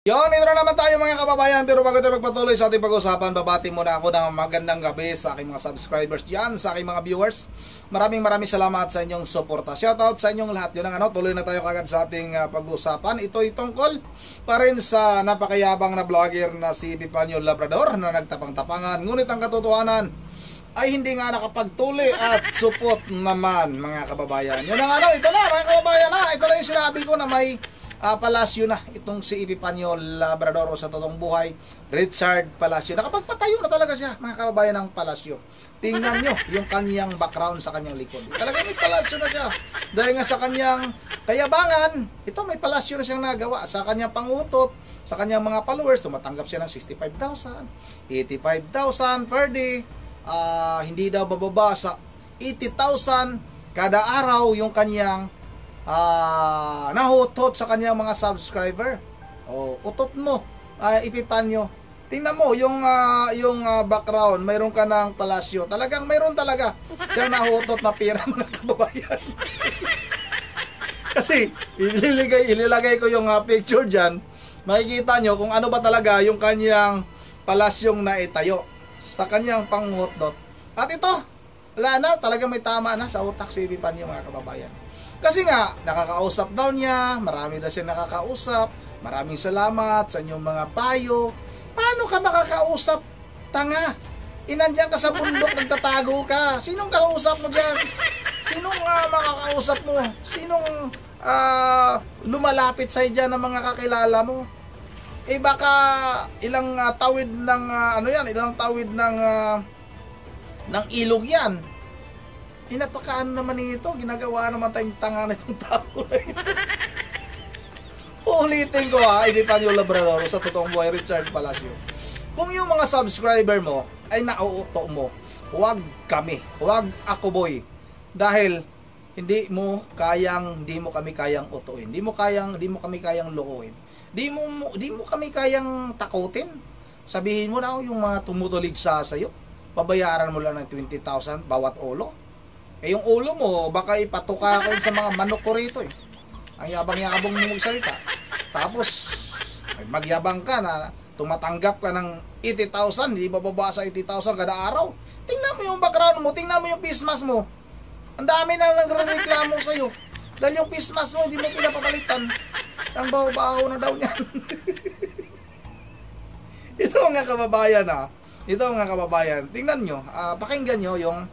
Yun, ito na naman tayo mga kababayan. Pero bago tayo magpatuloy sa ating pag-usapan, babati muna ako ng magandang gabi sa aking mga subscribers dyan, sa aking mga viewers. Maraming salamat sa inyong suporta. Shoutout sa inyong lahat. Yun ang tuloy na tayo kagad sa ating pag-usapan. Ito'y tungkol pa rin sa napakayabang na vlogger na si Epifanio Labrador na nagtapang-tapangan. Ngunit ang katotohanan ay hindi nga nakapagtuli at support naman mga kababayan. Yun ang ito na mga kababayan na. Ito na yung sinabi ko na may palasyo na itong si Epifanio Labrador o sa totoong buhay, Richard Palacio. Nakapagpatayo na talaga siya mga kababayan ng palasyo. Tingnan nyo yung kanyang background sa kanyang likod. Talaga may palasyo na siya. Dahil nga sa kanyang kayabangan, ito may palasyo na siyang nagawa. Sa kanyang pangutot, sa kanyang mga followers, tumatanggap siya ng 65,000, 85,000 per day. Hindi daw bababa sa 80,000 kada araw yung kanyang nahutot sa kanyang mga subscriber. Utot mo, Epifanio. Tingnan mo yung background, mayroon ka ng palasyo. Talagang mayroon talaga siyang nahutot na pera mga kababayan. Kasi ililagay ko yung picture dyan. Makikita nyo kung ano ba talaga yung kanyang palasyong naitayo sa kanyang pangutot. At ito, wala na, talagang may tama na sa utak si Epifanio mga kababayan. Kasi nga, nakakausap daw niya, marami na siya nakakausap, maraming salamat sa inyong mga payo. Paano ka makakausap? Tanga! Inandyan ka sa bundok, nagtatago ka. Sinong kausap mo dyan? Sinong makakausap mo? Sinong lumalapit sa'yo dyan ng mga kakilala mo? Baka ilang tawid ng, ilang tawid ng ilog yan. Inapakaan naman ito, ginagawa naman tayong tanga na itong tao na ito. Ulitin ko Epifanio Labrador sa totoong buhay, Richard Palacio. Kung yung mga subscriber mo ay nauuto mo, huwag kami, huwag ako boy. Dahil hindi mo kami kayang utuin. Hindi mo kami kayang lokohin. Di mo kami kayang takutin. Sabihin mo na yung mga tumutulig sayo, pabayaran mo lang ng 20,000 bawat ulo. Yung ulo mo, baka ipatuka ka sa mga manok ko rito eh. Ang yabang-yabang mo magsalita. Tapos, magyabang ka na tumatanggap ka ng 80,000, hindi bababa sa 80,000 kada araw. Tingnan mo yung background mo, tingnan mo yung face mask mo. Ang dami nang nagre-reklamo sa'yo. Dahil yung face mask mo, hindi mo pinapapalitan. Ang baho-baho na daw niyan. Ito mga kababayan Ito mga kababayan. Tingnan nyo, pakinggan nyo yung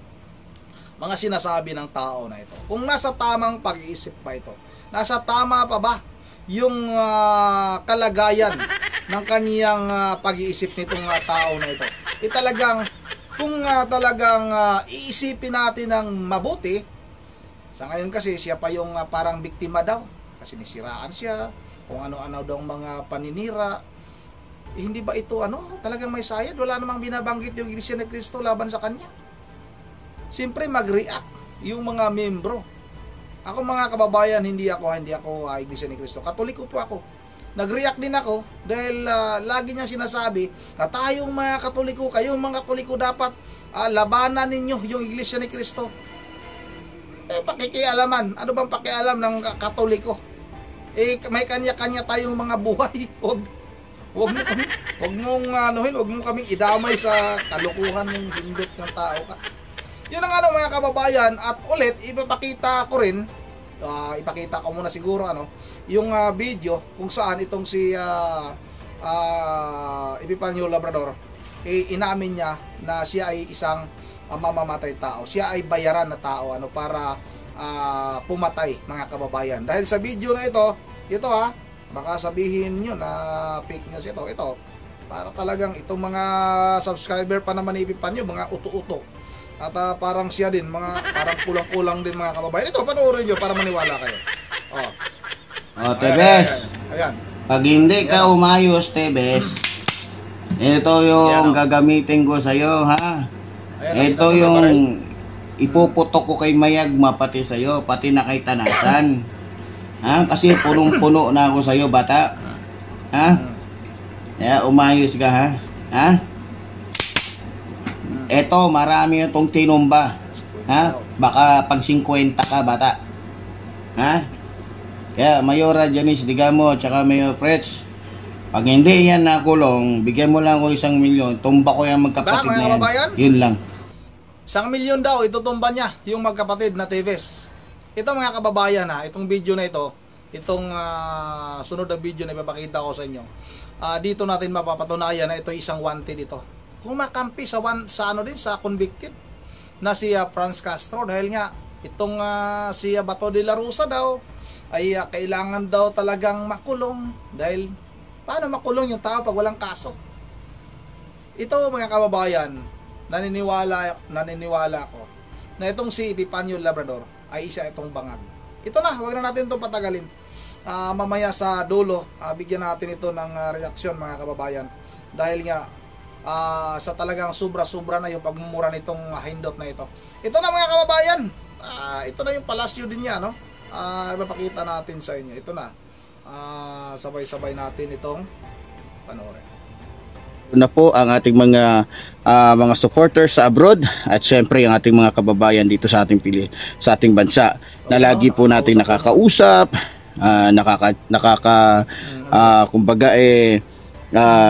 mga sinasabi ng tao na ito. Kung nasa tamang pag-iisip pa ito, nasa tama pa ba yung kalagayan ng kaniyang pag-iisip nitong tao na ito. Talagang, kung talagang iisipin natin ng mabuti, sa ngayon kasi siya pa yung parang biktima daw. Kasi nisiraan siya, kung ano-ano daw mga paninira. Hindi ba ito talagang may sayad? Wala namang binabanggit yung Iglesia ni Cristo laban sa kanya. Siyempre mag-react yung mga membro. Ako mga kababayan, hindi ako Iglesia ni Cristo. Katoliko po ako. Nag-react din ako dahil lagi niya sinasabi na tayong mga Katoliko, kayong mga Katoliko dapat labanan ninyo yung Iglesia ni Cristo. Pakikialaman. Ano bang pakialam ng Katoliko? May kanya-kanya tayong mga buhay. Huwag mo kaming idamay sa kalukuhan ng hindot ng tao ka. Yun ang mga kababayan. At ulit ipapakita ko rin, ipakita ko muna siguro yung video kung saan itong si Epifanio Labrador inamin niya na siya ay isang mamamatay tao. Siya ay bayaran na tao para pumatay mga kababayan. Dahil sa video na ito baka sabihin nyo na fake news ito. Para talagang itong mga subscriber pa naman ni Epifanio, mga uto-uto. At parang siya din, parang kulang-kulang din mga kababayan. Ito, panoorin nyo para maniwala kayo. Tebes. Ayan. Pag hindi ka umayos, Tebes, ito yung gagamitin ko sa'yo, ha? Ayan, ito yung ipuputok ko kay Mayagma, pati sa'yo, pati na kay Tanasan. Ha? Kasi punong-puno na ako sa'yo, bata. Ha? Kaya umayos ka, ha? Ha? Eto, marami na tong tinumba. Ha? Baka pag 50 ka, bata. Ha? Kaya Mayora Janice Digamo, tsaka Mayor Fretz, Pag hindi yan nakulong, bigyan mo lang ako 1,000,000, tumba ko yung magkapatid Ba, mga na yan. kababayan? Yun lang. 1,000,000 daw, itutumba niya yung magkapatid na Teves. Ito mga kababayan ha, itong video na ito, itong sunod na video na ipapakita ko sa inyo. Dito natin mapapatunayan na ito isang wanted ito. Kung makampi sa ano din, sa convicted na si Franz Castro, dahil nga itong si Bato de la Rosa daw ay kailangan daw talagang makulong, dahil paano makulong yung tao pag walang kaso? Ito mga kababayan, naniniwala ako na itong si Epifanio Labrador ay isa itong bangag. Ito na, wag na natin itong patagalin. Mamaya sa dulo, bigyan natin ito ng reaksyon mga kababayan, dahil nga sa talagang sobra-sobra na yung pagmumura nitong hindot na ito. Ito na mga kababayan, ito na yung palasyo din niya, no? Ipapakita natin sa inyo. Ito na, sabay-sabay natin itong panoorin. Na po ang ating mga supporters sa abroad, at syempre ang ating mga kababayan dito sa ating bansa na lagi po natin nakakausap, kumbaga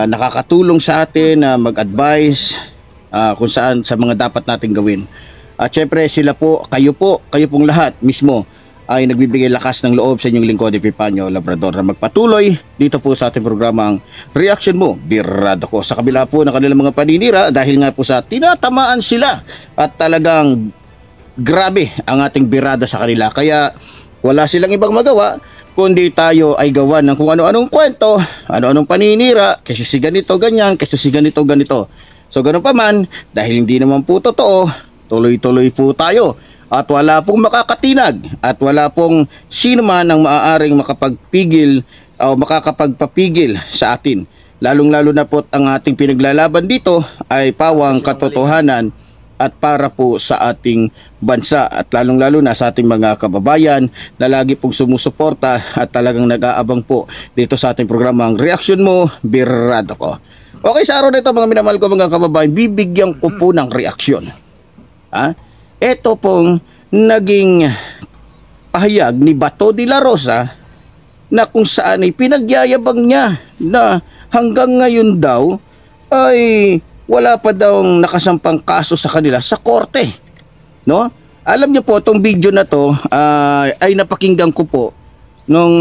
nakakatulong sa atin na mag-advise kung saan sa mga dapat nating gawin. At syempre sila po, kayo pong lahat mismo ay nagbibigay lakas ng loob sa inyong lingkod, Epifanio Labrador, na magpatuloy dito po sa ating programang Reaction Mo, Birada Ko. Sa kabila po ng kanilang mga paninira, dahil nga po sa tinatamaan sila at talagang grabe ang ating birada sa kanila. Kaya wala silang ibang magawa kundi tayo ay gawa ng kung ano-anong kwento, ano-anong paninira, kasi si ganito ganyan, kasi si ganito ganito. So ganun pa man, dahil hindi naman po totoo, tuloy-tuloy po tayo. At wala pong makakatinag at wala pong sino man ang maaaring makapagpigil o makakapagpapigil sa atin. Lalong-lalo na po ang ating pinaglalaban dito ay pawang katotohanan at para po sa ating bansa, at lalong-lalo na sa ating mga kababayan na lagi pong sumusuporta at talagang nag-aabang po dito sa ating programang Reaction Mo, Birada Ko. Okay, sa araw na ito mga minamahal ko mga kababayan, bibigyan ko po ng reaksyon. Ito pong naging pahayag ni Bato de la Rosa na kung saan ay pinagyayabang niya na hanggang ngayon daw ay wala pa daw nakasampang kaso sa kanila sa korte, no? Alam niyo po, itong video na to ay napakinggan ko po nung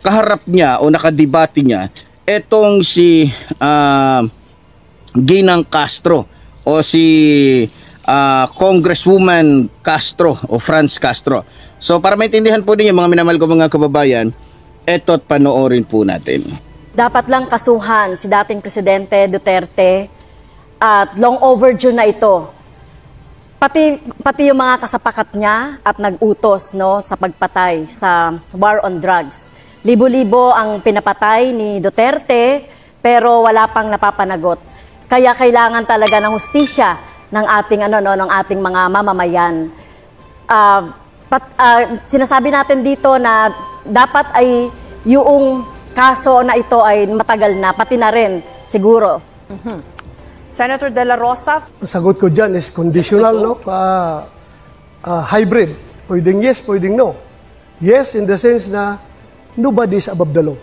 kaharap niya o nakadebate niya etong si Ginang Castro o si Congresswoman Castro o Franz Castro. So para maintindihan po ninyo mga minamahal ko mga kababayan, eto't panoorin po natin. Dapat lang kasuhan si dating Presidente Duterte at long overdue na ito. Pati yung mga kasapakat niya at nag-utos sa pagpatay sa war on drugs. Libo-libo ang pinapatay ni Duterte pero wala pang napapanagot. Kaya kailangan talaga ng hustisya ng ating mga mamamayan. Sinasabi natin dito na dapat ay yung kaso na ito ay matagal na, pati na rin siguro. Senator De La Rosa? Ang sagot ko dyan is conditional, no? Hybrid. Pwedeng yes, pwedeng no. Yes in the sense na nobody is above the law.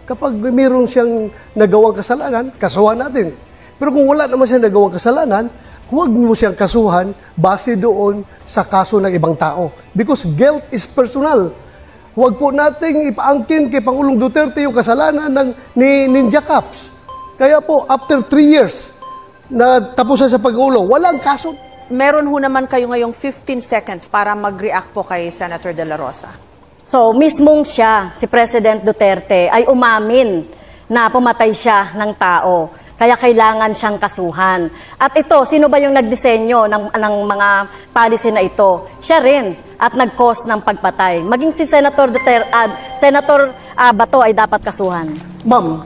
Kapag mayroon siyang nagawang kasalanan, kasuhan natin. Pero kung wala naman siyang nagawang kasalanan, huwag mo siyang kasuhan base doon sa kaso ng ibang tao. Because guilt is personal. Huwag po nating ipaangkin kay Pangulong Duterte yung kasalanan ni Ninja Cops. Kaya po, after 3 years na tapusan sa pag-ulo, walang kaso. Meron ho naman kayo ngayong 15 seconds para mag-react po kay Senator De La Rosa. So, mismong siya, si President Duterte, ay umamin na pumatay siya ng tao. Kaya kailangan siyang kasuhan. At ito, sino ba yung nagdisenyo ng mga policy na ito? Siya rin. At nag-cause ng pagpatay. Maging si Senator Duterte, Senator Bato ay dapat kasuhan. Ma'am,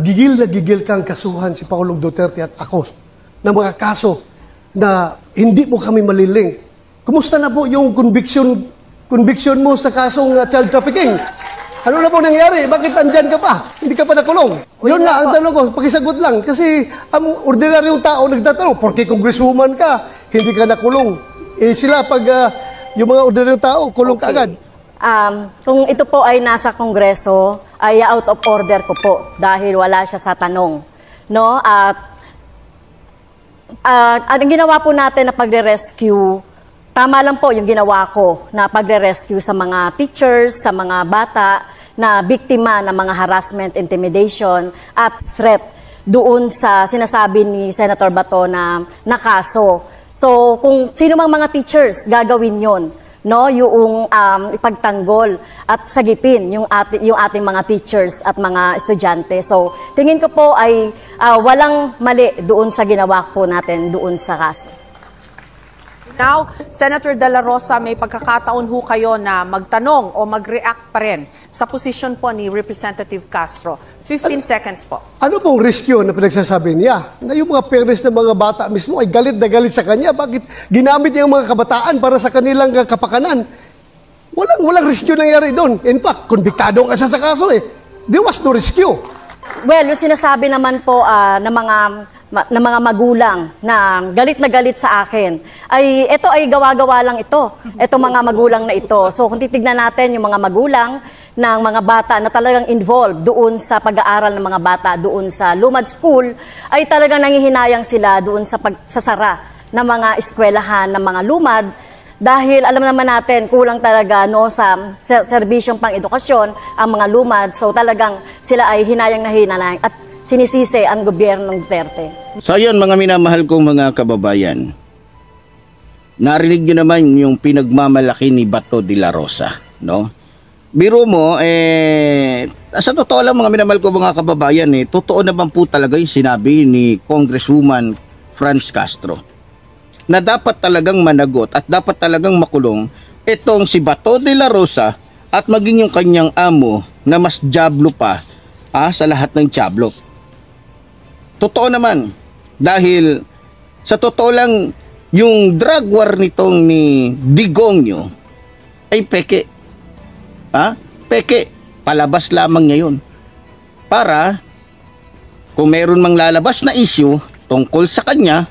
gigil na gigil kang kasuhan si Pangulong Duterte at ako ng mga kaso na hindi mo kami maliling. Kumusta na po yung conviction mo sa kasong child trafficking? Ano na po nangyari? Bakit andyan ka pa? Hindi ka pa nakulong? Yun nga, ang tanong ko, pakisagot lang. Kasi ang ordinaryong tao nagtatanong, porque congresswoman ka, hindi ka nakulong. Sila pag yung mga ordinaryong tao, kulong ka agad. Kung ito po ay nasa Kongreso, ay out of order ko po dahil wala siya sa tanong. No? At ang ginawa po natin na pagre-rescue, tama lang po yung ginawa ko na pagre-rescue sa mga teachers, sa mga bata na biktima ng mga harassment, intimidation at threat doon sa sinasabi ni Senator Bato na kaso. So kung sino mang mga teachers gagawin yon, no, yung ipagtanggol at sagipin yung ating mga teachers at mga estudyante. So tingin ko po ay walang mali doon sa ginawa po natin doon sa kaso. Now, Senator De La Rosa, may pagkakataon ho kayo na magtanong o mag-react pa rin sa posisyon po ni Representative Castro. 15 seconds po. Ano pong risk yun na pinagsasabi niya? Na yung mga parents ng mga bata mismo ay galit na galit sa kanya. Bakit ginamit niya yung mga kabataan para sa kanilang kapakanan? Walang risk yun nangyari doon. In fact, konbiktado ang asa sa kaso eh. There was no rescue. Well, yung sinasabi naman po ng mga magulang na galit sa akin, ay ito ay gawa-gawa lang ito. Ito mga magulang na ito. So kung titignan natin yung mga magulang ng mga bata na talagang involved doon sa pag-aaral ng mga bata doon sa Lumad School, ay talagang nangihinayang sila doon sa pagsasara ng mga eskwelahan ng mga lumad. Dahil alam naman natin, kulang talaga no, sa serbisyong pang-edukasyon ang mga lumad. So talagang sila ay hinayang na hinayang at sinisisi ang gobyerno ng Duterte. So yun, mga minamahal kong mga kababayan, narinig nyo naman yung pinagmamalaki ni Bato de la Rosa, no? Biro mo, sa totoo lang mga minamahal kong mga kababayan, totoo naman po talaga yung sinabi ni Congresswoman Franz Castro, na dapat talagang managot at dapat talagang makulong itong si Bato de la Rosa at maging yung kanyang amo na mas jablo pa sa lahat ng jablo. Totoo naman, dahil sa totoo lang, yung drug war nitong ni Digongyo ay peke. Peke. Palabas lamang ngayon. Para, kung meron mang lalabas na issue tungkol sa kanya,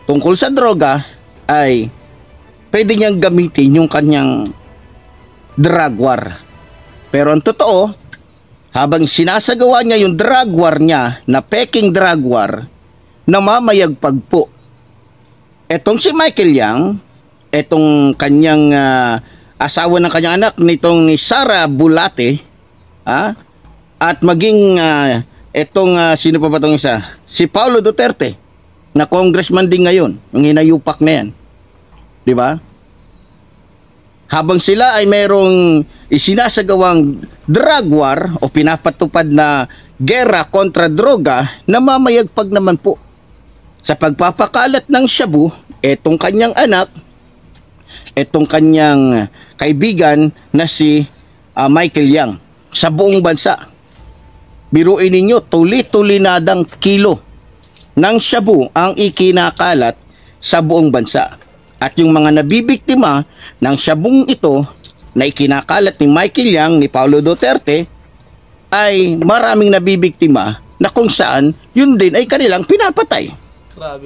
tungkol sa droga, ay pwede niyang gamitin yung kanyang drug war. Pero ang totoo, habang sinasagawa niya yung drug war niya, na peking drug war, namamayagpag po. Etong si Michael Yang, etong kanyang asawa ng kanyang anak, nitong ni Sara Bulate, at maging etong sino pa ba itong isa? Si Paulo Duterte, na congressman din ngayon, yung hinayupak na yan. Di ba? Habang sila ay mayroong isinasagawang drug war o pinapatupad na gera kontra droga, namamayagpag naman po sa pagpapakalat ng shabu, etong kanyang anak, etong kanyang kaibigan na si Michael Yang sa buong bansa. Biruin ninyo, tuli-tulinadang kilo ng shabu ang ikinakalat sa buong bansa. At yung mga nabibiktima ng shabung ito na ikinakalat ni Michael Yang, ni Paulo Duterte, ay maraming nabibiktima na kung saan yun din ay kanilang pinapatay.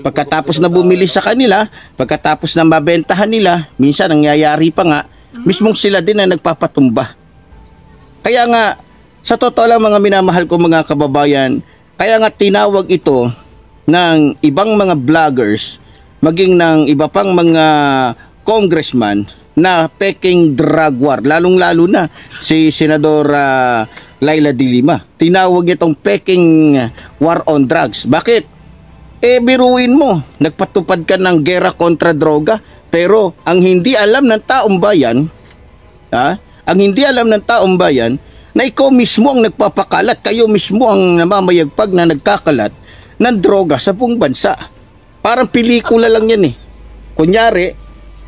Pagkatapos na bumili sa kanila, pagkatapos na mabentahan nila, minsan nangyayari pa nga, mismong sila din na nagpapatumba. Kaya nga, sa totoo lang mga minamahal ko mga kababayan, kaya nga tinawag ito ng ibang mga vloggers, maging ng iba pang mga congressman na peking drug war, lalong-lalo na si Senador Laila de Lima. Tinawag itong peking war on drugs. Bakit? Biruin mo, nagpatupad ka ng gera kontra droga, pero ang hindi alam ng taong bayan, ang hindi alam ng taong bayan, na ikaw mismo ang nagpapakalat, kayo mismo ang namamayagpag na nagkakalat ng droga sa buong bansa. Parang pelikula lang yan Kunyari,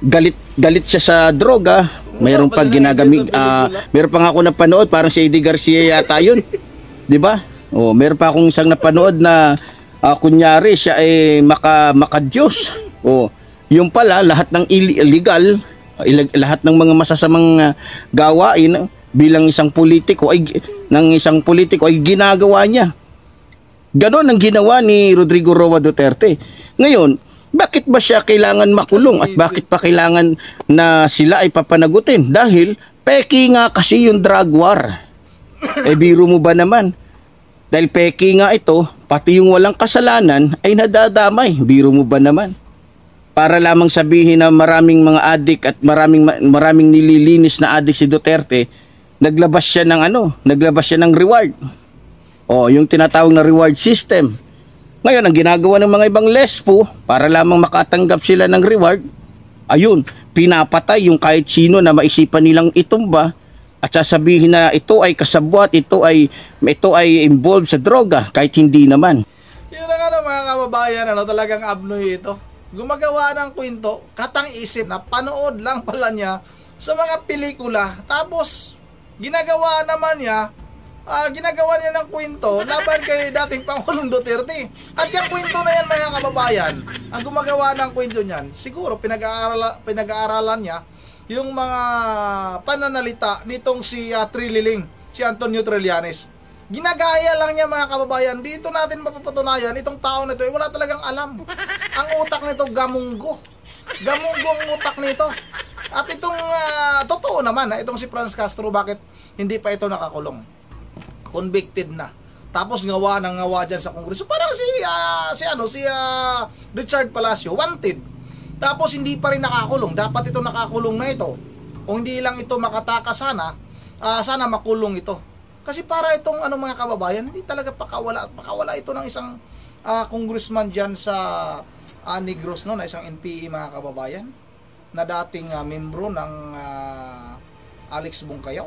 galit siya sa droga, mayroon pa ginagamit, mayroon pa nga ako napanood, parang si Eddie Garcia yata yun. Di ba? Mayroon pa akong isang napanood na kunyari siya ay makadiyos. Yung pala, lahat ng illegal, lahat ng mga masasamang gawain bilang isang politiko ay ginagawa niya. Ganon ang ginawa ni Rodrigo Roa Duterte. Ngayon, bakit ba siya kailangan makulong at bakit pa kailangan na sila ay papanagutin? Dahil peki nga kasi yung drug war. Biro mo ba naman? Dahil peki nga ito, pati yung walang kasalanan ay nadadamay. Biro mo ba naman? Para lamang sabihin na maraming mga adik at maraming nililinis na adik si Duterte, naglabas siya ng reward. Yung tinatawag na reward system. Ngayon, ang ginagawa ng mga ibang lespo, para lamang makatanggap sila ng reward, ayun, pinapatay yung kahit sino na maisipan nilang itumba at sasabihin na ito ay kasabwat, ito ay involved sa droga, kahit hindi naman. Yun ang mga kababayan, talagang abnoy ito. Gumagawa ng kwento, katang-isip na panood lang pala niya sa mga pelikula. Tapos, ginagawa niya ng kwento laban kay dating Pangulong Duterte. At yung kwento na yan, mga kababayan, ang gumagawa ng kwento niyan, siguro pinag-aaralan niya yung mga pananalita nitong si Trililing, si Antonio Trillanes. Ginagaya lang niya, mga kababayan. Dito natin mapapatunayan, itong tao na ito ay wala talagang alam. Ang utak nito, gamunggo. Gamunggo ang utak nito. At itong, totoo naman, itong si Franz Castro, bakit hindi pa ito nakakulong? Convicted na. Tapos ngawa dyan sa Kongreso. Parang si Richard Palacio, wanted. Tapos hindi pa rin nakakulong. Dapat ito nakakulong na ito. Kung hindi lang ito makatakas sana makulong ito. Kasi para itong mga kababayan, hindi talaga pakawala ito ng isang congressman dyan sa Negros, na isang NPE, mga kababayan, na dating membro ng Alex Bungkayaw.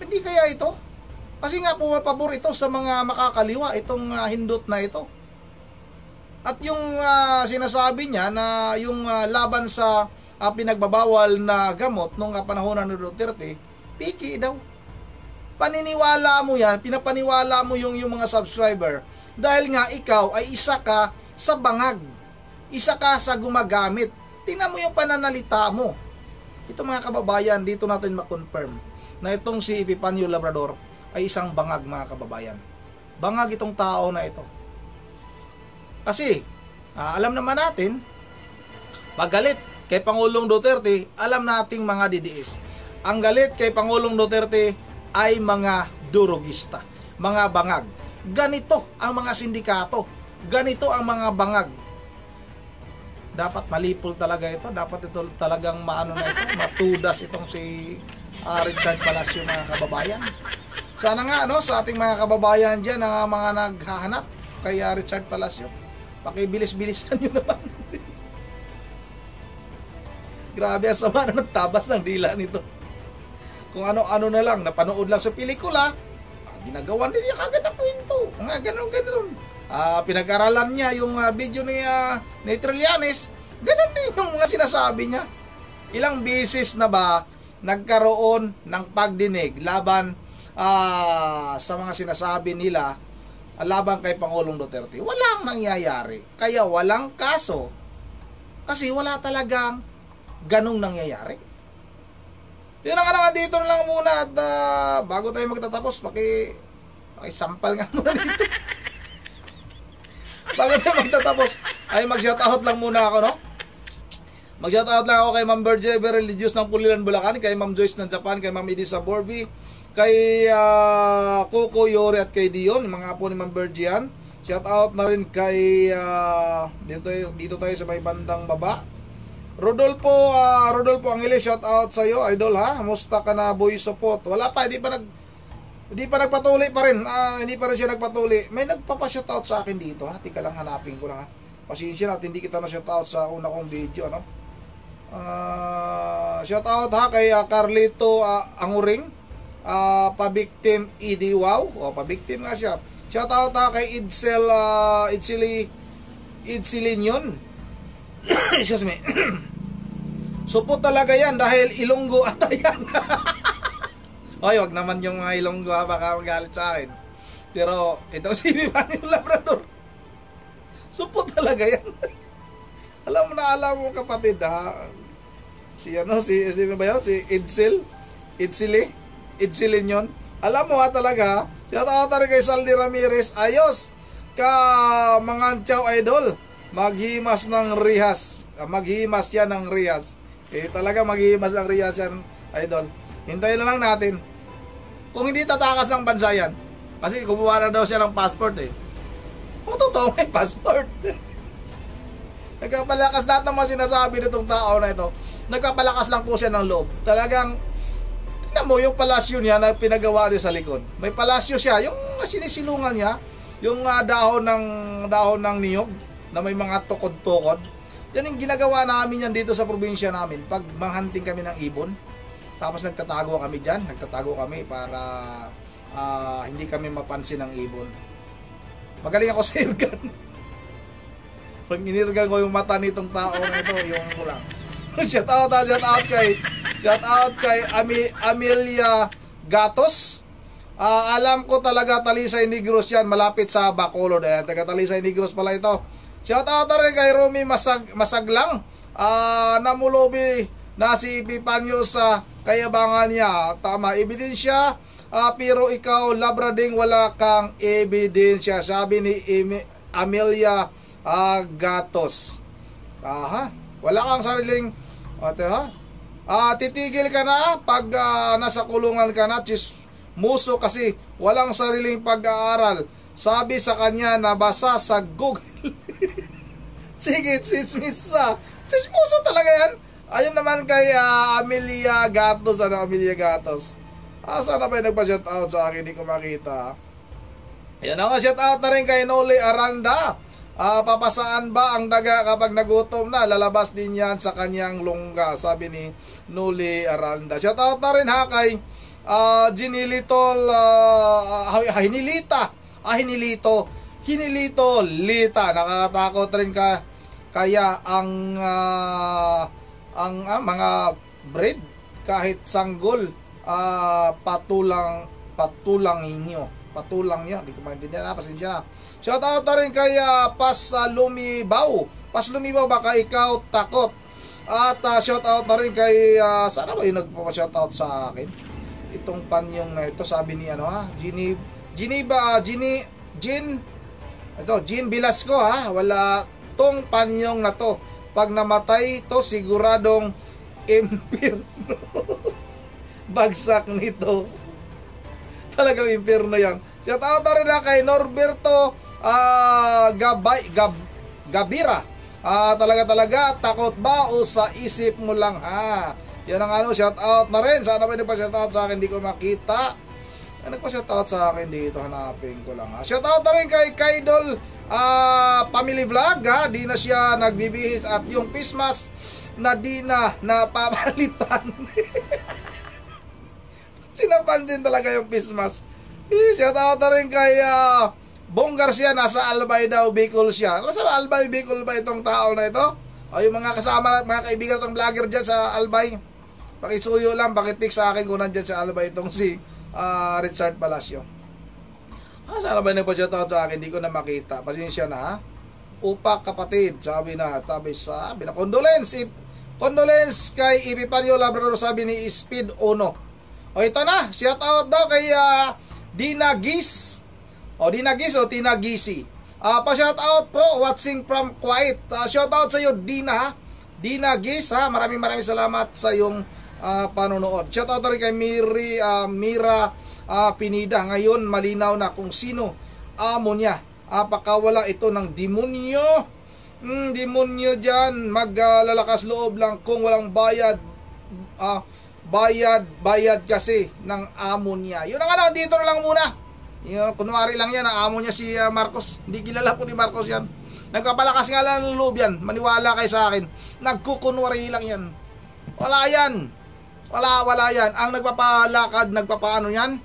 Hindi kaya ito? Kasi nga pumapabor ito sa mga makakaliwa, itong hindot na ito. At yung sinasabi niya na yung laban sa pinagbabawal na gamot nung panahon ng Duterte, piki daw. Paniniwala mo yan, pinapaniwala mo yung mga subscriber dahil nga ikaw ay isa ka sa bangag, isa ka sa gumagamit. Tingnan mo yung pananalita mo. Ito, mga kababayan, dito natin ma-confirm na itong si Epifanio Labrador ay isang bangag, mga kababayan. Bangag itong tao na ito. Kasi, alam naman natin, pag galit kay Pangulong Duterte, alam nating mga DDS. Ang galit kay Pangulong Duterte ay mga durugista, mga bangag. Ganito ang mga sindikato. Ganito ang mga bangag. Dapat malipol talaga ito. Dapat ito talagang matudas itong si Richard Palacio, mga kababayan. Sana nga, sa ating mga kababayan dyan, na mga naghahanap kay Richard Palacio, pakibilis-bilisan nyo naman. Grabe ang sama na nagtabas ng dila nito. Kung ano-ano na lang, napanood lang sa pelikula, ginagawan din niya kagad ng kwento. Mga ganon. Pinag-aralan niya yung video ni Trillanes, ganon din yung mga sinasabi niya. Ilang beses na ba nagkaroon ng pagdinig laban sa mga sinasabi nila laban kay Pangulong Duterte? Walang nangyayari. Kaya walang kaso. Kasi wala talagang ganong nangyayari. Yun ang naman, dito lang muna. At bago tayo magtatapos, pakisampal nga muna dito. Bago tayo magtatapos, ay mag-shoutout lang muna ako, Mag-shoutout lang ako kay Ma'am Berge Religious ng Pulilan, Bulacan, kay Ma'am Joyce ng Japan, kay Ma'am Edisa Borby, kay Coco, Yori at kay Dion, mga apo ni Ma'am Berge yan. Shoutout na rin kay dito tayo sa may bandang baba. Rodolfo Angeles, shoutout sa iyo, idol, ha. Musta ka na, boy support? Wala pa, hindi pa nagpatuloy pa rin. Hindi pa rin siya nagpatuloy. May nagpapa-shoutout sa akin dito, ha. Tika lang, hanapin ko lang, ha. Pasensya natin, hindi kita na shoutout sa una kong video, shoutout, ha, kay Carlito Anguring, pa-victim ED Wow. Pa-victim nga siya. Shoutout, ha, kay Idsilinyon. Excuse me. Supot talaga yan dahil Ilonggo at yan. Ay, wag naman yung mga Ilonggo, ha, baka magalit sa akin. Pero itong si Epifanio Labrador, supot talaga yan. alam mo, kapatid, ha. Si Idsilinyon. Alam mo, ha, talaga. Shoutout rin kay Saldi Ramirez. Ayos ka, mga Antiaw idol. Maghimas ng rihas. Maghimas yan ng rihas. Talaga maghimas ng rihas yan, idol. Hintayin na lang natin. Kung hindi tatakas ng bansa yan, kasi kumuha na daw siya ng passport eh. Kung totoo may passport. Nagpapalakas lahat ng mga sinasabi nitong tao na ito. Nagpapalakas lang po siya ng loob. Talagang, tingnan mo yung palasyo niya na pinagawa niya sa likod. May palasyo siya, yung sinisilungan niya, yung dahon ng niyog na may mga tukod-tukod. Yan yung ginagawa namin yan dito sa probinsya namin pag manghunting kami ng ibon. Tapos nagtatago kami dyan, nagtatago kami para hindi kami mapansin ng ibon. Magaling ako sa airgun. Pag inirgan ko yung mata nitong tao na ito, yung ko lang. Shout out kay Amelia Gatos. Alam ko talaga Talisay Negros yan, malapit sa Bacolod. Ayan, taga Talisay Negros pala ito. Shout out rin kay Romy Masaglang. Namulobi na si Epipanyo sa kayabangan niya. Tama, ebidensya. Pero ikaw, labrading wala kang ebidensya. Sabi ni Amelia Gatos. Wala kang sariling titigil ka na pag nasa kulungan ka na, muso kasi walang sariling pag-aaral. Sabi sa kanya, nabasa sa Google. Sige, chismisa. Chismoso talaga yan. Ayun naman kay Amelia Gatos. Amelia Gatos. Sana ba yung nagpa-shoutout sa akin? Hindi ko makita. Yan ako, shoutout na rin kay Noli Aranda. Papasaan ba ang daga kapag nagutom na? Lalabas din yan sa kanyang lungga, sabi ni Noli Aranda. Shoutout na rin ha kay Hinilito Lita. Nakakatakot rin kaya ang mga bread kahit sanggol patulang niyo, hindi ko maintindihan, pasensya na. Shout out na rin kay Paslumibaw baka ikaw takot. At shout out na rin kay sana ba yung nagpapa-shout out sa akin itong panyong na ito, sabi ni Jean Velasco wala tong panyong na to, pag namatay to siguradong impyerno. Bagsak nito. Talagang impyerno yan. Shout out na rin na kay Norberto Gabira. Talaga takot ba o sa isip mo lang yan ang shout out na rin. Sana ba pa shout out sa akin, hindi ko makita. Nagpa-shout out sa akin dito, hanapin ko lang Shout out na rin kay Kaidol Family Vlog di na siya nagbibihis at yung Christmas na di na napapalitan. Sinapansin talaga yung Christmas. Shout out na rin kay Bong Garcia, nasa Albay daw, Bicol siya. Nasa Albay, Bicol ba itong tao na ito? O yung mga kasama, mga kaibigan ng vlogger dyan sa Albay, pakisuyo lang, pakitik sa akin kung nandyan sa Albay itong si Richard Palacio. Sana ba nagpa-shout out sa akin? Hindi ko na makita. Pasensya na Upak kapatid, sabi na condolence kay Epipanyo Labrador, sabi ni Speed Ono. O ito na, shout out daw kay Dina Gis. Dina Gis o Tina Gisi. Pa-shout out po, watching from Kuwait. Shout out sa iyo Dina Gis Maraming salamat sa iyong panonood. Shout out rin kay Mira Pinida. Ngayon malinaw na kung sino amo niya. Pakawala ito ng demonyo. Demonyo dyan. Maglalakas loob lang kung walang bayad. Bayad kasi ng amo niya. Yun ang dito na lang muna. Kunwari lang yan, ang amo niya si Marcos. Hindi kilala po ni Marcos yan. Nagpapalakas nga lang ng loob yan. Maniwala kayo sa akin. Nagkukunwari lang yan. Wala yan. Wala yan. Ang nagpapalakad, nagpapaano yan,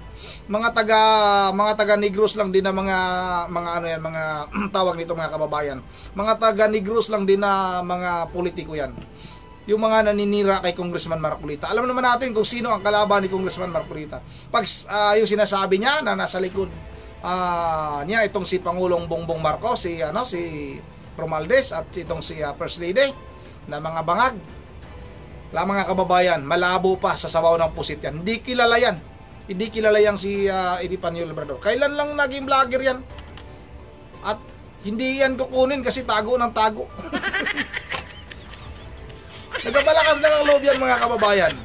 mga taga Negros lang din na mga tawag nito mga kababayan. Mga taga Negros lang din na mga politiko yan. Yung mga naninira kay Congressman Marcolita. Alam naman natin kung sino ang kalaban ni Congressman Marcolita. Pag yung sinasabi niya na nasa likod niya itong si Pangulong Bongbong Marcos, si Romualdez at itong si First Lady na mga bangag. Mga kababayan, malabo pa sa sabaw ng pusit yan. Hindi kilala yan. Hindi kilala yang si Epipanyo Labrador. Kailan lang naging vlogger yan? At hindi yan kukunin kasi tago ng tago. Nagpapalakas na ng loob yan mga kababayan.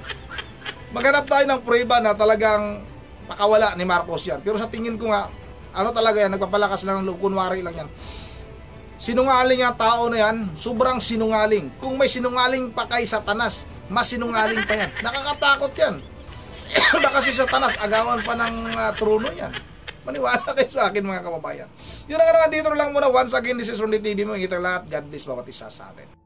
Maghanap tayo ng prueba na talagang pakawala ni Marcos yan. Pero sa tingin ko nga, ano talaga yan, nagpapalakas lang ng loob, kunwari lang yan. Sinungaling ang tao na yan, sobrang sinungaling. Kung may sinungaling pa kay Satanas, mas sinungaling pa yan. Nakakatakot yan. Baka si Satanas, agawan pa ng trono yan. Maniwala kayo sa akin mga kababayan. Yun ang naman, dito lang muna. Once again, this is Ronnie TV mo. Ingit ang lahat. God bless bawat isa sa atin.